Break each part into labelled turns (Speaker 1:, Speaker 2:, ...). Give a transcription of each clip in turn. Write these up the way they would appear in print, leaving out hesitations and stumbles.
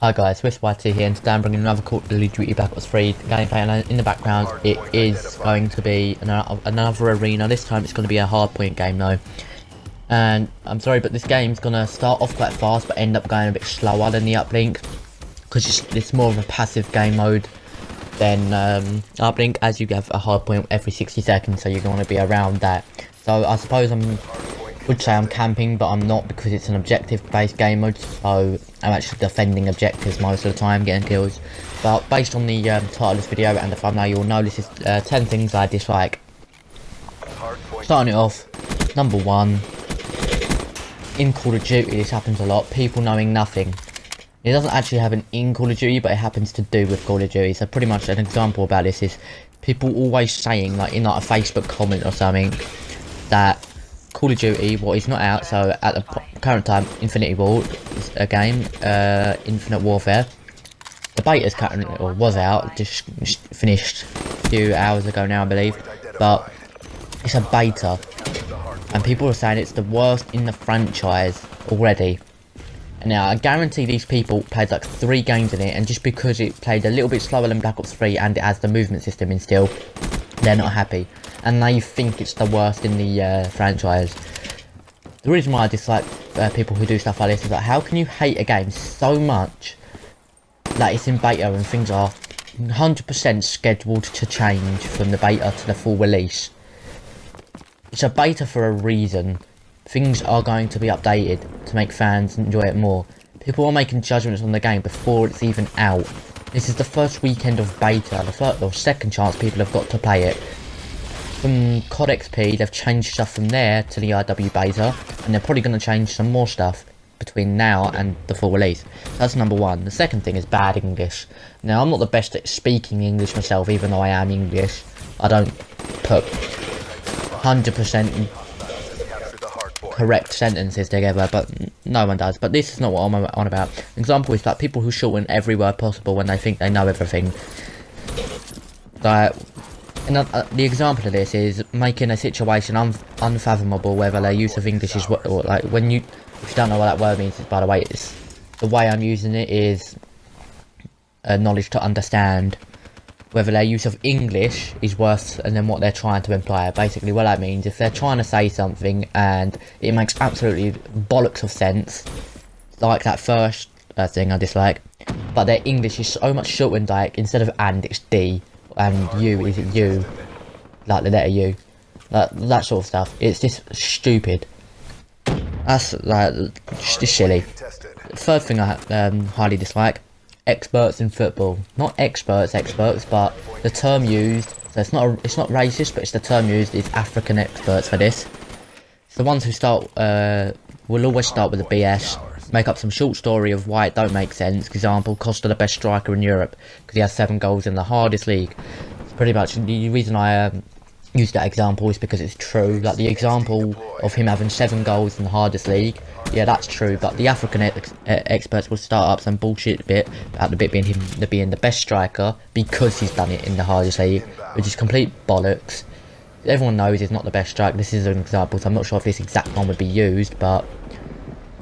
Speaker 1: Hi guys, SwifTs here, and today I'm bringing another Call of Duty Black Ops 3 gameplay, and in the background it is going to be another arena. This time it's going to be a hardpoint game though. And I'm sorry, but this game's going to start off quite fast but end up going a bit slower than the uplink, because it's more of a passive game mode than uplink, as you have a hardpoint every 60 seconds, so you're going to be around that. So I suppose would say I'm camping, but I'm not, because it's an objective based game mode, so I'm actually defending objectives most of the time, getting kills. But based on the title of this video and the thumbnail, you'll know this is 10 things I dislike. Starting it off, number 1, in Call of Duty this happens a lot, people knowing nothing. It doesn't actually happen in Call of Duty, but it happens to do with Call of Duty. So pretty much an example about this is people always saying, like in like a Facebook comment or something, that Call of Duty, what is not out, so at the current time, Infinity War is a game, Infinite Warfare. The beta's currently, or was out, just finished a few hours ago now I believe, but it's a beta, and people are saying it's the worst in the franchise already. And now I guarantee these people played like 3 games in it, and just because it played a little bit slower than Black Ops 3 and it has the movement system in still, they're not happy. And they think it's the worst in the franchise. The reason why I dislike people who do stuff like this is like, how can you hate a game so much that it's in beta and things are 100% scheduled to change from the beta to the full release? It's a beta for a reason. Things are going to be updated to make fans enjoy it more. People are making judgments on the game before it's even out. This is the first weekend of beta, the first or second chance people have got to play it. From COD XP, they've changed stuff from there to the RW beta, and they're probably going to change some more stuff between now and the full release. That's number 1. The second thing is bad English. Now, I'm not the best at speaking English myself, even though I am English. I don't put 100% correct sentences together, but no one does. But this is not what I'm on about. An example is like people who shorten every word possible when they think they know everything. Like, the example of this is making a situation unfathomable, whether their use of English is what, or like when you, if you don't know what that word means, by the way, it's the way I'm using it is knowledge to understand, whether their use of English is worse than what they're trying to imply. Basically what that means, if they're trying to say something and it makes absolutely bollocks of sense, like that first thing I dislike, but their English is so much shortened, like instead of and it's D, and you is it you, like the letter U, like that sort of stuff. It's just stupid. That's like just silly. Third thing I highly dislike: experts in football. Not experts, but the term used. So it's not racist, but it's the term used is African experts for this. It's the ones who start will always start with a BS. Make up some short story of why it don't make sense. For example, Costa the best striker in Europe because he has 7 goals in the hardest league. It's pretty much the reason I use that example is because it's true. Like the example of him having 7 goals in the hardest league, yeah, that's true. But the African experts will start up some bullshit bit about the bit being him being the best striker because he's done it in the hardest league, which is complete bollocks. Everyone knows he's not the best striker. This is an example, so I'm not sure if this exact one would be used, but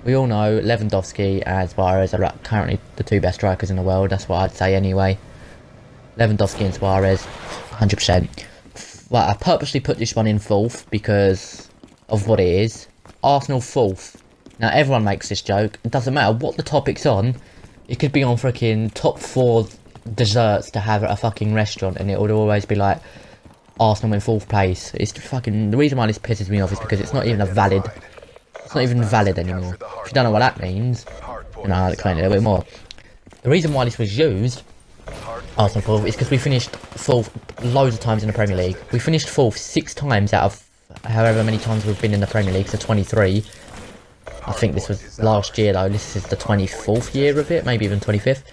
Speaker 1: we all know Lewandowski and Suarez are currently the 2 best strikers in the world. That's what I'd say anyway. Lewandowski and Suarez, 100%. Well, I purposely put this one in 4th because of what it is. Arsenal 4th. Now, everyone makes this joke. It doesn't matter what the topic's on. It could be on freaking top 4 desserts to have at a fucking restaurant, and it would always be like Arsenal in 4th place. It's fucking, the reason why this pisses me off is because it's not even valid anymore. If you don't know what that means, then I'll explain it a little bit more. The reason why this was used, Arsenal 4th, is because we finished 4th loads of times in the Premier League. We finished 4th 6 times out of however many times we've been in the Premier League, so 23. I think this was last year though, this is the 24th year of it, maybe even 25th.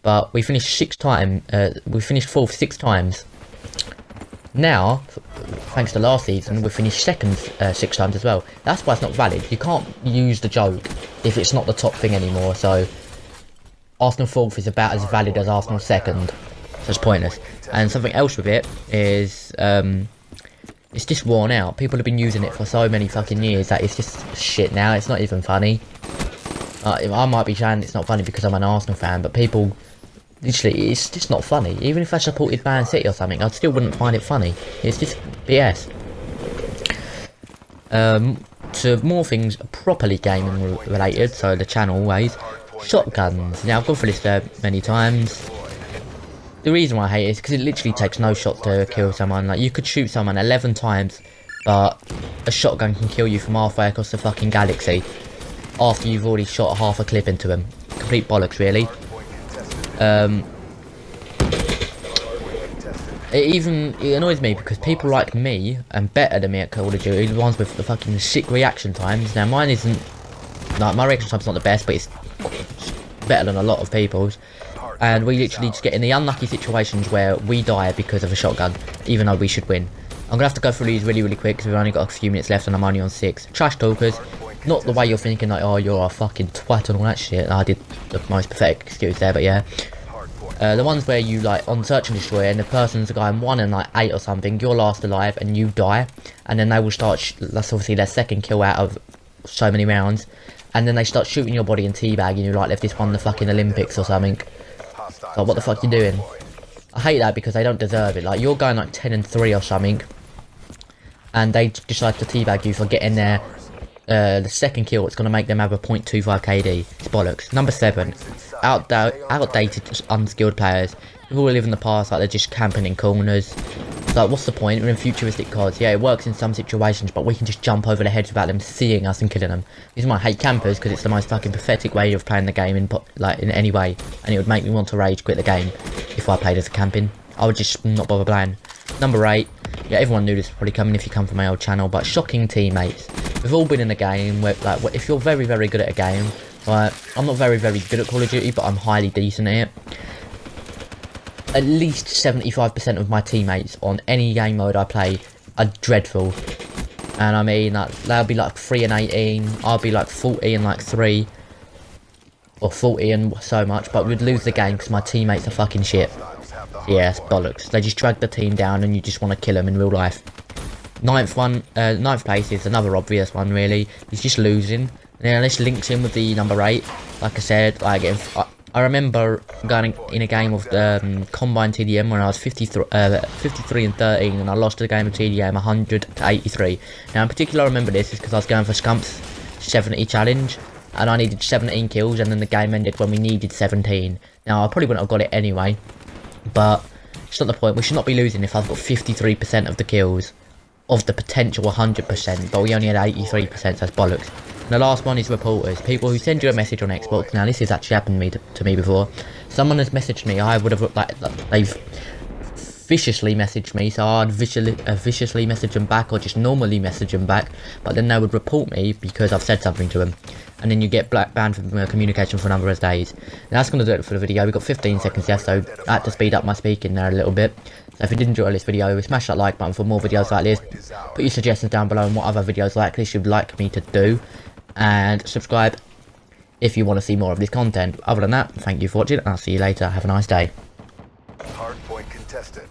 Speaker 1: But we finished 4th 6 times. Now, thanks to last season, we finished 2nd 6 times as well. That's why it's not valid. You can't use the joke if it's not the top thing anymore. So, Arsenal 4th is about as valid as Arsenal 2nd. So it's pointless. And something else with it is, it's just worn out. People have been using it for so many fucking years that it's just shit now. It's not even funny. I might be saying it's not funny because I'm an Arsenal fan, but people, literally, it's just not funny. Even if I supported Man City or something, I still wouldn't find it funny. It's just BS. To more things properly gaming related, so the channel ways, shotguns. Now I've gone through this many times. The reason why I hate it is because it literally takes no shot to kill someone. Like, you could shoot someone 11 times, but a shotgun can kill you from halfway across the fucking galaxy after you've already shot half a clip into them. Complete bollocks, really. It annoys me because people like me and better than me at Call of Duty, the ones with the fucking sick reaction times. Now mine isn't, like, my reaction time's not the best, but it's better than a lot of people's. And we literally just get in the unlucky situations where we die because of a shotgun, even though we should win. I'm gonna have to go through these really quick because we've only got a few minutes left and I'm only on 6. Trash talkers, not the way you're thinking like, oh, you're a fucking twat and all that shit. I did the most pathetic excuse there, but yeah. The ones where you like on search and destroy and the person's going 1 in like 8 or something, you're last alive and you die, and then they will start, that's obviously their second kill out of so many rounds, and then they start shooting your body and teabagging you like they've just won the fucking Olympics or something. Like, what the fuck you doing? I hate that because they don't deserve it. Like, you're going like 10 and 3 or something, and they decide to teabag you for getting there. The second kill, it's going to make them have a 0.25 KD. It's bollocks. Number 7, outdated, unskilled players. People who live in the past, like they're just camping in corners. Like, what's the point? We're in futuristic CODs. Yeah, it works in some situations, but we can just jump over their heads without them seeing us and killing them. This is why I hate campers, because it's the most fucking pathetic way of playing the game in any way, and it would make me want to rage quit the game if I played as a camping. I would just not bother playing. Number 8. Yeah, everyone knew this was probably coming if you come from my old channel, but shocking teammates. We've all been in a game where, like, if you're very good at a game, like, I'm not very good at Call of Duty, but I'm highly decent at it. At least 75% of my teammates on any game mode I play are dreadful. And I mean, like, they'll be like 3 and 18, I'll be like 40 and like 3. Or 40 and so much, but we'd lose the game because my teammates are fucking shit. Yeah, it's bollocks. They just drag the team down and you just want to kill them in real life. Ninth place is another obvious one, really. He's just losing. Now this links in with the number 8. Like I said, I remember going in a game of Combine TDM when I was 53 and 13, and I lost a game of TDM 100 to 83. Now in particular I remember this is because I was going for Scump's 70 challenge, and I needed 17 kills, and then the game ended when we needed 17. Now I probably wouldn't have got it anyway, but it's not the point. We should not be losing if I've got 53% of the kills of the potential 100%, but we only had 83%, so that's bollocks. And the last one is reporters, people who send you a message on Xbox. Now this has actually happened to me before. Someone has messaged me, I would have, like, they've viciously messaged me, so I'd viciously message them back, or just normally message them back, but then they would report me because I've said something to them, and then you get banned from communication for a number of days. And that's going to do it for the video. We've got 15 seconds left, so I had to speed up my speaking there a little bit. So if you did enjoy this video, smash that like button for more videos like this. Put your suggestions down below on what other videos like this you'd like me to do, and subscribe if you want to see more of this content. Other than that, thank you for watching, and I'll see you later. Have a nice day.
Speaker 2: Hardpoint contested.